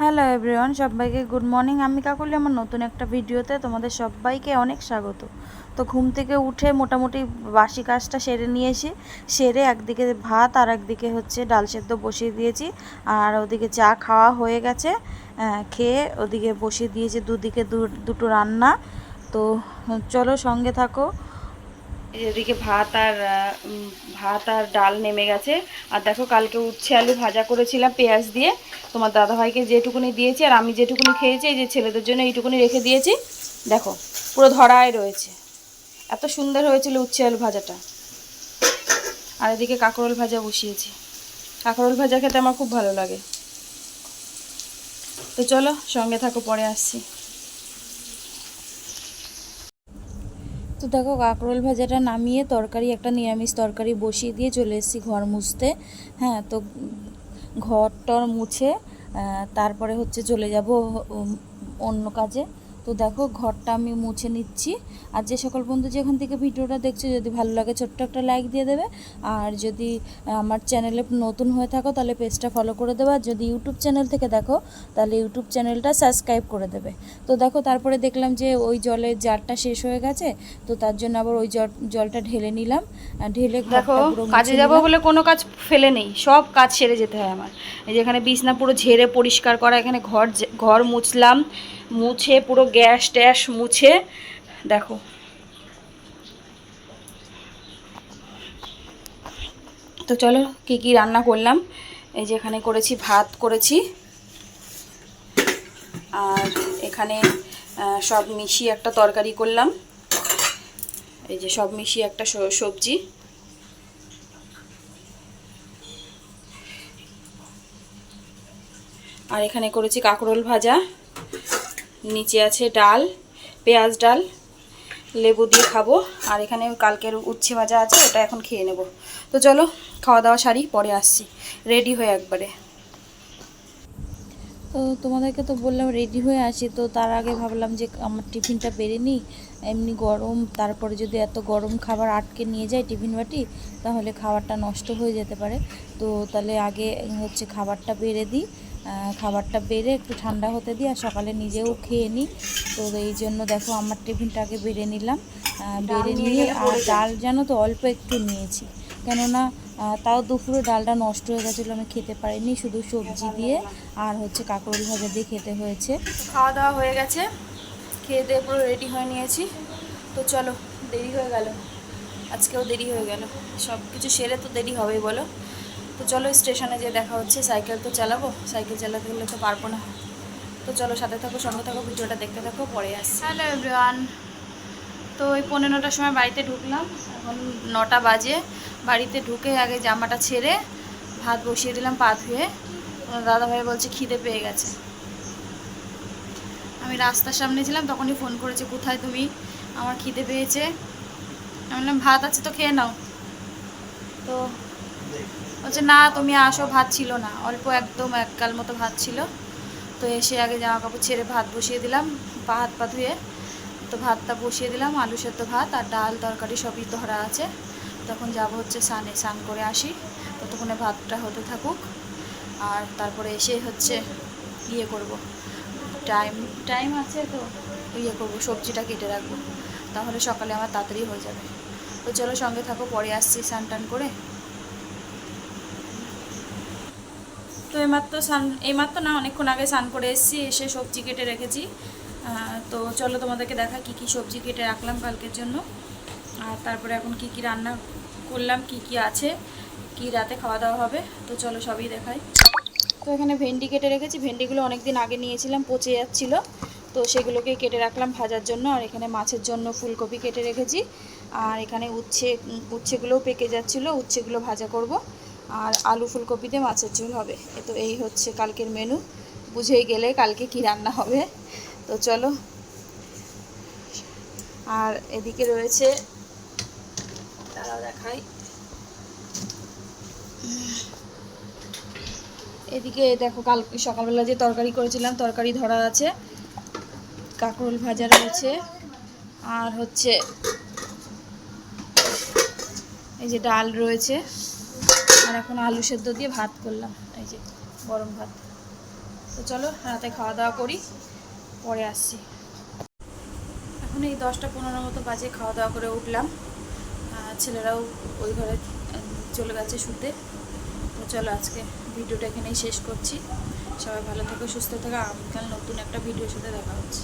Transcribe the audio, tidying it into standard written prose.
Hello everyone, সবাইকে good morning. আমি কাকুলি আমার নতুন একটা ভিডিওতে তোমাদের সবাইকে অনেক স্বাগত। তো ঘুম থেকে উঠে মোটামুটি বাসি কাজটা সেরে একদিকে ভাত আর একদিকে হচ্ছে ডাল সেদ্ধ বসিয়ে দিয়েছি। আর ওদিকে চা খাওয়া হয়ে গেছে, খেয়ে ওদিকে বসিয়ে দিয়েছি দুদিকে দুটো রান্না। তো চলো সঙ্গে থাকো। এদিকে ভাত আর ডাল নেমে গেছে। আর দেখো, কালকে উচ্ছে আলু ভাজা করেছিলাম পেঁয়াজ দিয়ে, তোমার দাদাভাইকে যেটুকুনি দিয়েছি আর আমি যেটুকুনি খেয়েছি, এই যে ছেলেদের জন্য এইটুকুনি রেখে দিয়েছি। দেখো পুরো ধরায় রয়েছে, এত সুন্দর হয়েছিল উচ্ছে আলু ভাজাটা। আর এদিকে কাঁকরোল ভাজা বসিয়েছি। কাঁকরোল ভাজা খেতে আমার খুব ভালো লাগে। তো চলো সঙ্গে থাকো, পরে আসছি। তো দেখো, কাঁকরোল ভাজাটা নামিয়ে তরকারি, একটা নিরামিষ তরকারি বসিয়ে দিয়ে চলে এসেছি ঘর মুছতে। হ্যাঁ, তো ঘর টর মুছে তারপরে হচ্ছে চলে যাব অন্য কাজে। তো দেখো, ঘরটা আমি মুছে নিচ্ছি। আর যে সকল বন্ধু যেখান থেকে ভিডিওটা দেখছো, যদি ভালো লাগে ছোট্ট একটা লাইক দিয়ে দেবে। আর যদি আমার চ্যানেলে নতুন হয়ে থাকো তাহলে পেজটা ফলো করে দেবে। আর যদি ইউটিউব চ্যানেল থেকে দেখো তাহলে ইউটিউব চ্যানেলটা সাবস্ক্রাইব করে দেবে। তো দেখো, তারপরে দেখলাম যে ওই জলের জারটা শেষ হয়ে গেছে, তো তার জন্য আবার ওই জলটা ঢেলে নিলাম। ঢেলে দেখো, কাজে যাবো বলে কোনো কাজ ফেলে নেই, সব কাজ সেরে যেতে হয় আমার। এই যে এখানে বিছনা পুরো ঝেড়ে পরিষ্কার করা, এখানে ঘর মুছলাম, মুছে পুরো গ্যাস ট্যাস মুছে দেখো। তো চলো কি কি রান্না করলাম। এই যে এখানে করেছি, ভাত করেছি, আর এখানে সব মিশিয়ে একটা তরকারি করলাম। এই যে সব মিশিয়ে একটা সবজি। আর এখানে করেছি কাঁকরোল ভাজা, নিচে আছে ডাল, পেঁয়াজ ডাল, লেবু দিয়ে খাবো। আর এখানে কালকের উচ্ছে ভাজা আছে, ওটা এখন খেয়ে নেব। তো চলো খাওয়া দাওয়া সারি, পরে আসছি রেডি হয়ে একবারে। তো তোমাদেরকে তো বললাম রেডি হয়ে আসি, তো তার আগে ভাবলাম যে আমার টিফিনটা বেড়ে নিই। এমনি গরম, তারপরে যদি এত গরম খাবার আটকে নিয়ে যায় টিফিন বাটি, তাহলে খাবারটা নষ্ট হয়ে যেতে পারে। তো তাহলে আগে হচ্ছে খাবারটা বেড়ে দিই, খাবারটা বেড়ে একটু ঠান্ডা হতে দিই, আর সকালে নিজেও খেয়ে নিই। তো এই জন্য দেখো আমার টিফিনটা আগে বেড়ে নিলাম। বেড়ে নিয়ে, আর ডাল জানো তো অল্প একটু নিয়েছি, কেননা তাও দুপুরে ডালটা নষ্ট হয়ে গেছিলো, আমি খেতে পারিনি, শুধু সবজি দিয়ে আর হচ্ছে কাঁকরোল ভাজা দিয়ে খেতে হয়েছে। খাওয়া দাওয়া হয়ে গেছে, খেয়ে দিয়ে পুরো রেডি হয়ে নিয়েছি। তো চলো, দেরি হয়ে গেল, আজকেও দেরি হয়ে গেল, সব কিছু সেরে তো দেরি হবেই বলো। তো চলো স্টেশনে যেয়ে দেখা হচ্ছে। সাইকেল তো চালাবো, সাইকেল চালাতে গেলে তো পারবো না। তো চলো সাথে থাকো, সঙ্গে থাকো, ভিডিওটা দেখতে থাকো, পরে আসছি। হ্যালো এভরিওয়ান, তো ওই 15টার সময় বাড়িতে ঢুকলাম, এখন 9টা বাজে। বাড়িতে ঢুকে আগে জামাটা ছেড়ে ভাত বসিয়ে দিলাম পা ধুয়ে। দাদাভাই বলছে খিদে পেয়ে গেছে। আমি রাস্তার সামনে ছিলাম, তখনই ফোন করেছে, কোথায় তুমি, আমার খিদে পেয়েছে। আমি বললাম ভাত আছে তো খেয়ে নাও। তো বলছে না তুমি আসো, ভাত ছিল না, অল্প একদম এক গাল মতো ভাত ছিল। তো এসে আগে জামা কাপড় ছেড়ে ভাত বসিয়ে দিলাম, হাত পা ধুয়ে। তো ভাতটা বসিয়ে দিলাম, আলু সেদ্ধ ভাত আর ডাল তরকারি সবই ধরা আছে। তখন যাব হচ্ছে স্নান করে আসি, ততক্ষণে ভাতটা হতে থাকুক। আর তারপরে এসে হচ্ছে ইয়ে করব, টাইম আছে তো ইয়ে করবো, সবজিটা কেটে রাখবো, তাহলে সকালে আমার তাড়াতাড়ি হয়ে যাবে। তো চলো সঙ্গে থাকো, পরে আসছি স্নান টান করে। তো এইমাত্র না, অনেকক্ষণ আগে স্নান করে এসেছি, এসে সবজি কেটে রেখেছি। তো চলো তোমাদেরকে দেখা কী কী সবজি কেটে রাখলাম কালকের জন্য, আর তারপরে এখন কি কি রান্না করলাম, কি কি আছে, কি রাতে খাওয়া দাওয়া হবে। তো চলো সবই দেখাই। তো এখানে ভেন্ডি কেটে রেখেছি, ভেন্ডিগুলো অনেক দিন আগে নিয়েছিলাম, পচে যাচ্ছিলো, তো সেগুলোকে কেটে রাখলাম ভাজার জন্য। আর এখানে মাছের জন্য ফুলকপি কেটে রেখেছি। আর এখানে উচ্ছেগুলোও পেকে যাচ্ছিলো, উচ্ছেগুলো ভাজা করব। আর আলু ফুলকপিতে মাছের ঝোল হবে। তো এই হচ্ছে কালকের মেনু, বুঝেই গেলে কালকে কি রান্না হবে। তো চলো। আর এদিকে রয়েছে, তারাও দেখাই, এদিকে দেখো কালকে সকালবেলা যে তরকারি করেছিলাম, তরকারি ধরা আছে, কাঁকরোল ভাজা রয়েছে, আর হচ্ছে এই যে ডাল রয়েছে, আর এখন আলু সেদ্ধ দিয়ে ভাত করলাম, এই যে গরম ভাত। তো চলো রাতে খাওয়া দাওয়া করি, পরে আসছি। এখন এই 10টা 15 মতো বাজে, খাওয়া দাওয়া করে উঠলাম। ছেলেরাও ওই ঘরে চলে গেছে শুতে। তো চলো আজকে ভিডিওটা এখানেই শেষ করছি। সবাই ভালো থেকো, সুস্থ থেকো। আগামীকাল নতুন একটা ভিডিওর সাথে দেখা হচ্ছে।